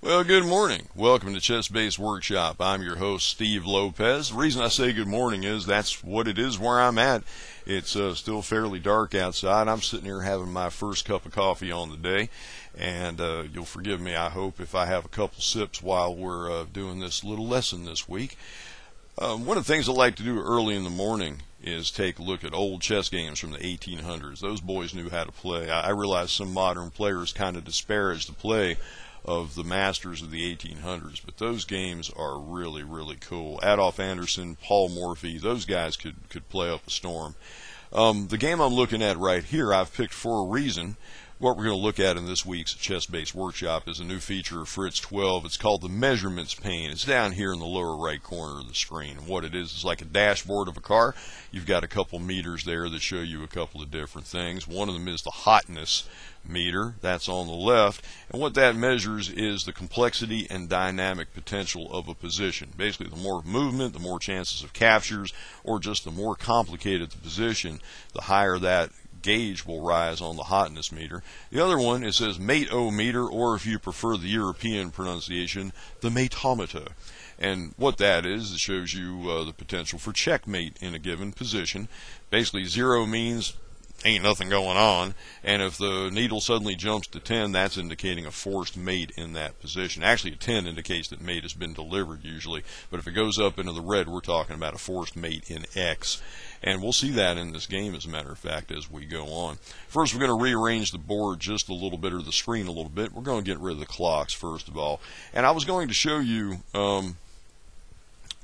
Well, good morning. Welcome to Chest Base Workshop. I'm your host, Steve Lopez. The reason I say good morning is that's what it is where I'm at. It's still fairly dark outside. I'm sitting here having my first cup of coffee on the day, and you'll forgive me, I hope, if I have a couple sips while we're doing this little lesson this week. One of the things I like to do early in the morning is take a look at old chess games from the 1800s. Those boys knew how to play. I realize some modern players kind of disparage the play of the masters of the 1800s, but those games are really, really cool. Adolf Anderson, Paul Morphy, those guys could play up a storm. The game I'm looking at right here, I've picked for a reason. What we're going to look at in this week's chess-based workshop is a new feature of Fritz 12. It's called the measurements pane. It's down here in the lower right corner of the screen. And what it is like a dashboard of a car. You've got a couple meters there that show you a couple of different things. One of them is the hotness meter. That's on the left. And what that measures is the complexity and dynamic potential of a position. Basically, the more movement, the more chances of captures, or just the more complicated the position, the higher that gauge will rise on the hotness meter. The other one, it says mate-o-meter, or if you prefer the European pronunciation, the matometer. And what that is, it shows you the potential for checkmate in a given position. Basically, 0 means ain't nothing going on, and if the needle suddenly jumps to 10, that's indicating a forced mate in that position. Actually, a 10 indicates that mate has been delivered usually, but if it goes up into the red, we're talking about a forced mate in X. And we'll see that in this game, as a matter of fact, as we go on. First, we're going to rearrange the board just a little bit, or the screen a little bit. We're going to get rid of the clocks, first of all. And I was going to show you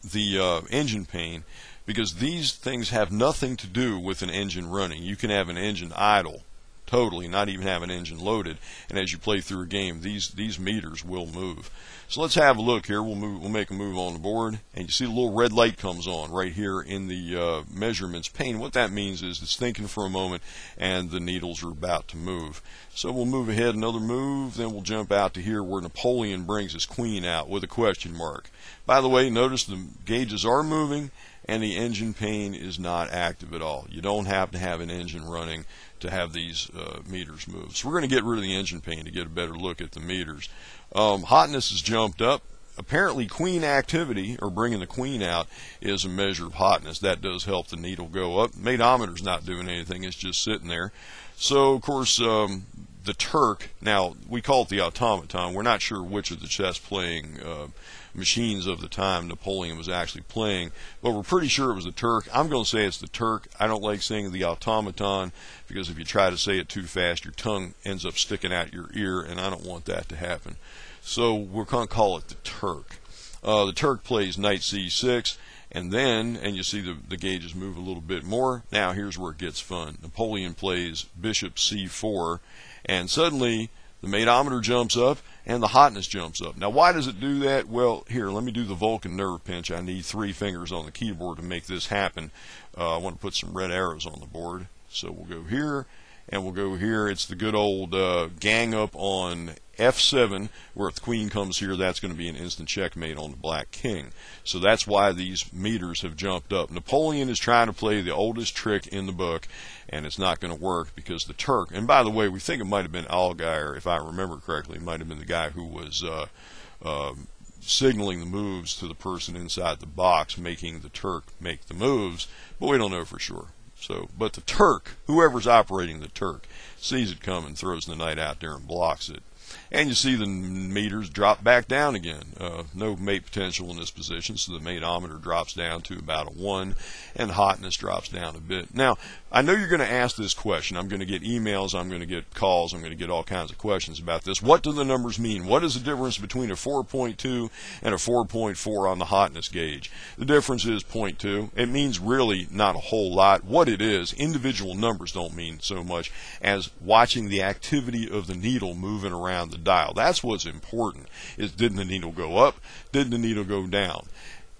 the engine pane, because these things have nothing to do with an engine running. You can have an engine idle, totally, not even have an engine loaded, and as you play through a game, these meters will move. So let's have a look here. We'll make a move on the board, and you see the little red light comes on right here in the measurements pane. What that means is it's thinking for a moment, and the needles are about to move. So we'll move ahead another move, then we'll jump out to here where Napoleon brings his queen out with a question mark. By the way, notice the gauges are moving, and the engine pane is not active at all. You don't have to have an engine running to have these meters move. So we're going to get rid of the engine pane to get a better look at the meters. Hotness has jumped up. Apparently, queen activity, or bringing the queen out, is a measure of hotness. That does help the needle go up. Matometer's not doing anything. It's just sitting there. So, of course, the Turk, now, we call it the automaton. We're not sure which of the chess playing machines of the time Napoleon was actually playing, but we're pretty sure it was the Turk. I'm going to say it's the Turk. I don't like saying the automaton, because if you try to say it too fast, your tongue ends up sticking out your ear, and I don't want that to happen. So we're going to call it the Turk. The Turk plays knight c6, and you see the gauges move a little bit more. Now here's where it gets fun. Napoleon plays bishop c4, and suddenly the matometer jumps up and the hotness jumps up. Now, why does it do that? Well, here, let me do the Vulcan nerve pinch. I need 3 fingers on the keyboard to make this happen. I want to put some red arrows on the board. So we'll go here, and we'll go here. It's the good old gang up on F7, where if the queen comes here, that's going to be an instant checkmate on the black king. So that's why these meters have jumped up. Napoleon is trying to play the oldest trick in the book, and it's not going to work because the Turk, and by the way, we think it might have been Allgaier, if I remember correctly. It might have been the guy who was signaling the moves to the person inside the box, making the Turk make the moves, but we don't know for sure. So, but the Turk, whoever's operating the Turk, sees it coming, throws the knight out there and blocks it. And you see the meters drop back down again. No mate potential in this position, so the matometer drops down to about a 1, and hotness drops down a bit. Now, I know you're going to ask this question. I'm going to get emails, I'm going to get calls, I'm going to get all kinds of questions about this. What do the numbers mean? What is the difference between a 4.2 and a 4.4 on the hotness gauge? The difference is 0.2. It means really not a whole lot. What it is, individual numbers don't mean so much as watching the activity of the needle moving around the dial. That's what's important, is didn't the needle go up? Did the needle go down?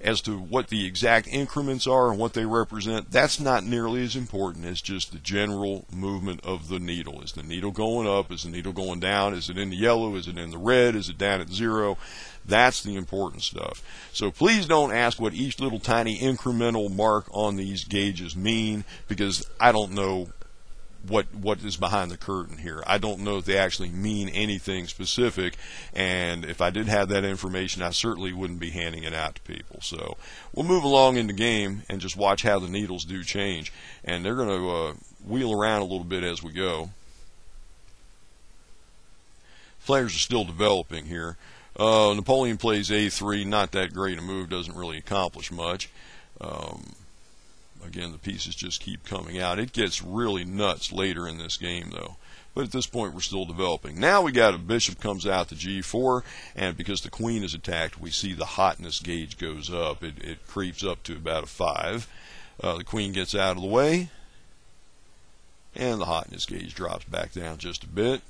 As to what the exact increments are and what they represent, that's not nearly as important as just the general movement of the needle. Is the needle going up? Is the needle going down? Is it in the yellow? Is it in the red? Is it down at 0? That's the important stuff. So please don't ask what each little tiny incremental mark on these gauges mean, because I don't know what is behind the curtain here. I don't know if they actually mean anything specific, and if I did have that information, I certainly wouldn't be handing it out to people. So we'll move along in the game and just watch how the needles do change, and they're going to wheel around a little bit as we go. Players are still developing here. Napoleon plays a3, not that great a move, doesn't really accomplish much. Again, the pieces just keep coming out. It gets really nuts later in this game, though. But at this point, we're still developing. Now we got a bishop comes out to g4, and because the queen is attacked, we see the hotness gauge goes up. It creeps up to about a 5. The queen gets out of the way, and the hotness gauge drops back down just a bit.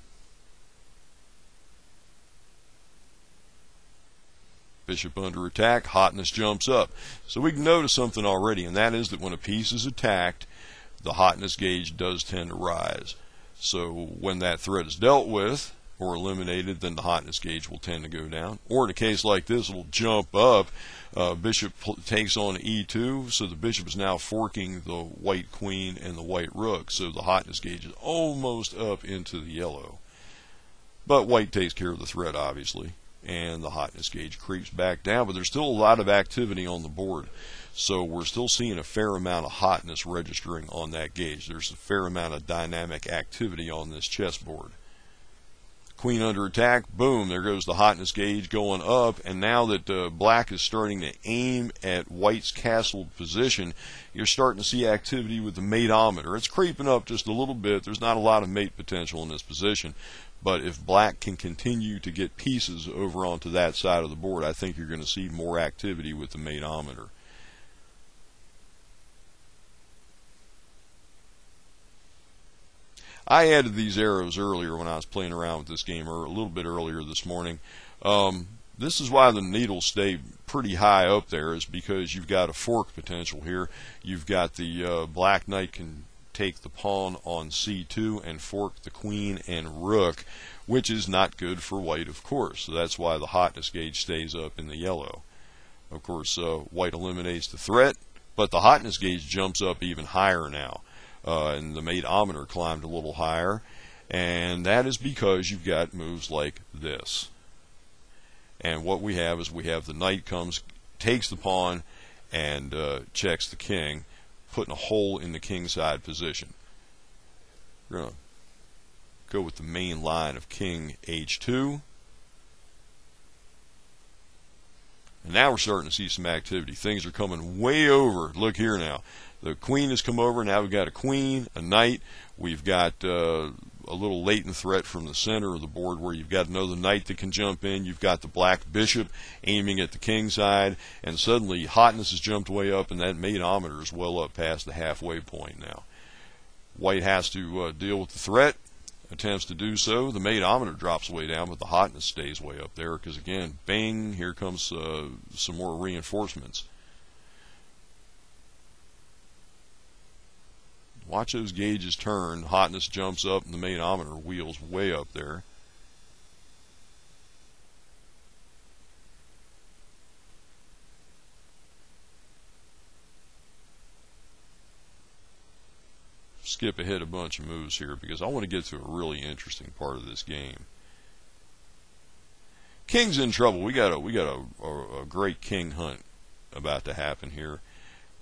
Bishop under attack, hotness jumps up. So we can notice something already, and that is that when a piece is attacked, the hotness gauge does tend to rise. So when that threat is dealt with or eliminated, then the hotness gauge will tend to go down. Or in a case like this, it'll jump up. Bishop takes on e2, so the bishop is now forking the white queen and the white rook. So the hotness gauge is almost up into the yellow. But white takes care of the threat, obviously, and the hotness gauge creeps back down, but there's still a lot of activity on the board. So we're still seeing a fair amount of hotness registering on that gauge. There's a fair amount of dynamic activity on this chessboard. Queen under attack, boom, there goes the hotness gauge going up, and now that black is starting to aim at white's castled position, you're starting to see activity with the mateometer. It's creeping up just a little bit. There's not a lot of mate potential in this position. But if black can continue to get pieces over onto that side of the board, I think you're going to see more activity with the mateometer. I added these arrows earlier when I was playing around with this game, or a little bit earlier this morning. This is why the needles stay pretty high up there, is because you've got a fork potential here. You've got the black knight can take the pawn on c2 and fork the queen and rook, which is not good for white, of course. So that's why the hotness gauge stays up in the yellow. Of course, white eliminates the threat, but the hotness gauge jumps up even higher now, and the mateometer climbed a little higher, and that is because you've got moves like this. And what we have is we have the knight comes, takes the pawn, and checks the king, putting a hole in the kingside position. We're going to go with the main line of king h2. And now we're starting to see some activity. Things are coming way over. Look here now. The queen has come over. Now we've got a queen, a knight. We've got a little latent threat from the center of the board where you've got another knight that can jump in. You've got the black bishop aiming at the king side, and suddenly hotness has jumped way up, and that mateometer is well up past the halfway point now. White has to deal with the threat, attempts to do so. The mateometer drops way down, but the hotness stays way up there because, again, bang, here comes some more reinforcements. Watch those gauges turn. Hotness jumps up, and the mateometer wheels way up there. Skip ahead a bunch of moves here because I want to get to a really interesting part of this game. King's in trouble. We got a great king hunt about to happen here,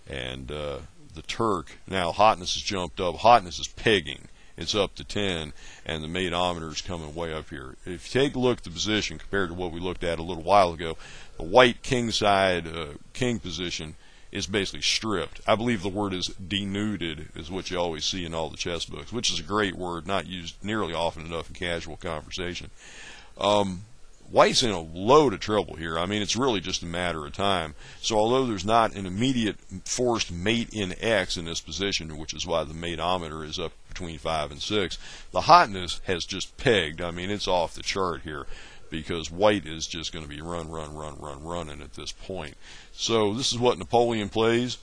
and the Turk, now hotness has jumped up. Hotness is pegging. It's up to 10, and the mateometer is coming way up here. If you take a look at the position compared to what we looked at a little while ago, the white kingside king position is basically stripped. I believe the word is denuded, is what you always see in all the chess books, which is a great word, not used nearly often enough in casual conversation. White's in a load of trouble here. I mean, it's really just a matter of time. So although there's not an immediate forced mate in X in this position, which is why the mateometer is up between 5 and 6, the hotness has just pegged. I mean, it's off the chart here because white is just going to be running at this point. So this is what Napoleon plays.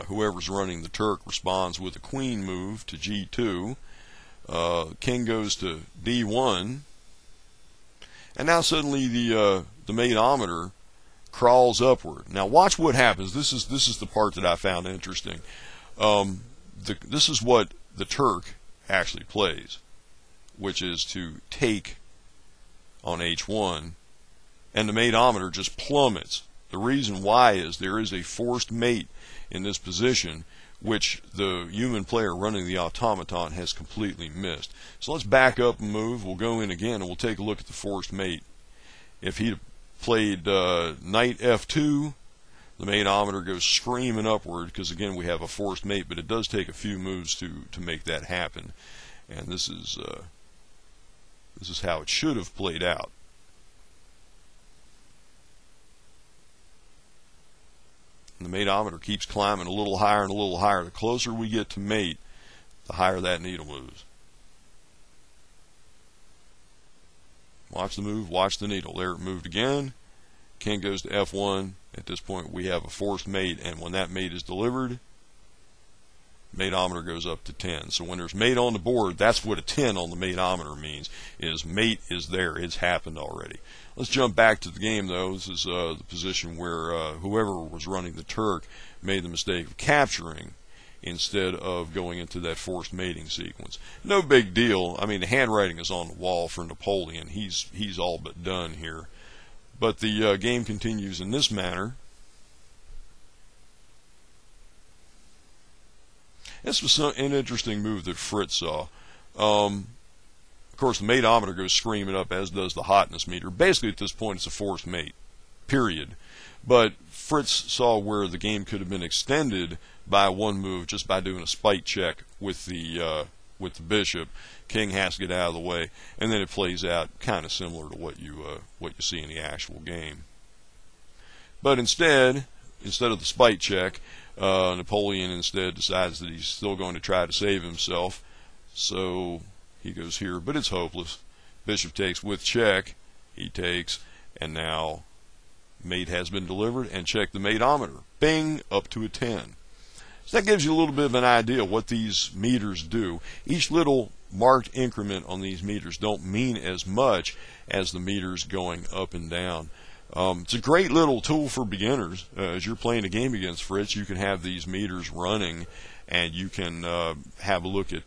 Whoever's running the Turk responds with a queen move to g2. King goes to d1. And now suddenly the mateometer crawls upward. Now watch what happens. This is the part that I found interesting. This is what the Turk actually plays, which is to take on H1, and the mateometer just plummets. The reason why is there is a forced mate in this position, which the human player running the automaton has completely missed. So let's back up and move. We'll go in again and we'll take a look at the forced mate. If he played knight F2, the mateometer goes screaming upward because, again, we have a forced mate, but it does take a few moves to make that happen. And this is how it should have played out. And the mateometer keeps climbing a little higher and a little higher. The closer we get to mate, the higher that needle moves. Watch the move, watch the needle. There it moved again. King goes to F1. At this point we have a forced mate, and when that mate is delivered, mateometer goes up to 10. So when there's mate on the board, that's what a 10 on the mateometer means, is mate is there. It's happened already. Let's jump back to the game, though. This is the position where whoever was running the Turk made the mistake of capturing instead of going into that forced mating sequence. No big deal. I mean, the handwriting is on the wall for Napoleon. He's all but done here. But the game continues in this manner. This was an interesting move that Fritz saw. Of course, the mateometer goes screaming up, as does the hotness meter. Basically, at this point, it's a forced mate, period. But Fritz saw where the game could have been extended by one move just by doing a spite check with the bishop. King has to get out of the way, and then it plays out kind of similar to what you see in the actual game. But instead of the spite check, Napoleon instead decides that he's still going to try to save himself. So he goes here, but it's hopeless. Bishop takes with check. He takes, and now mate has been delivered, and check the mateometer. Bing, up to a 10. So that gives you a little bit of an idea what these meters do. Each little marked increment on these meters don't mean as much as the meters going up and down. It's a great little tool for beginners. As you're playing a game against Fritz, you can have these meters running, and you can have a look at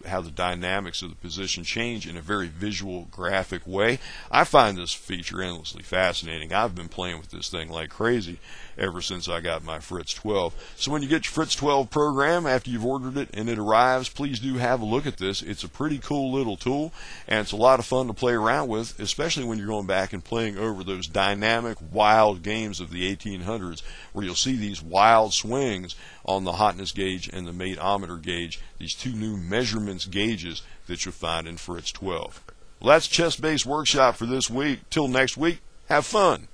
how the dynamics of the position change in a very visual, graphic way. I find this feature endlessly fascinating. I've been playing with this thing like crazy ever since I got my Fritz 12. So when you get your Fritz 12 program, after you've ordered it and it arrives, please do have a look at this. It's a pretty cool little tool, and it's a lot of fun to play around with, especially when you're going back and playing over those dynamic, wild games of the 1800s, where you'll see these wild swings on the hotness gauge and the mateometer gauge, these two new measurements gauges that you'll find in Fritz 12. Well, that's Chess Base Workshop for this week. Till next week, have fun.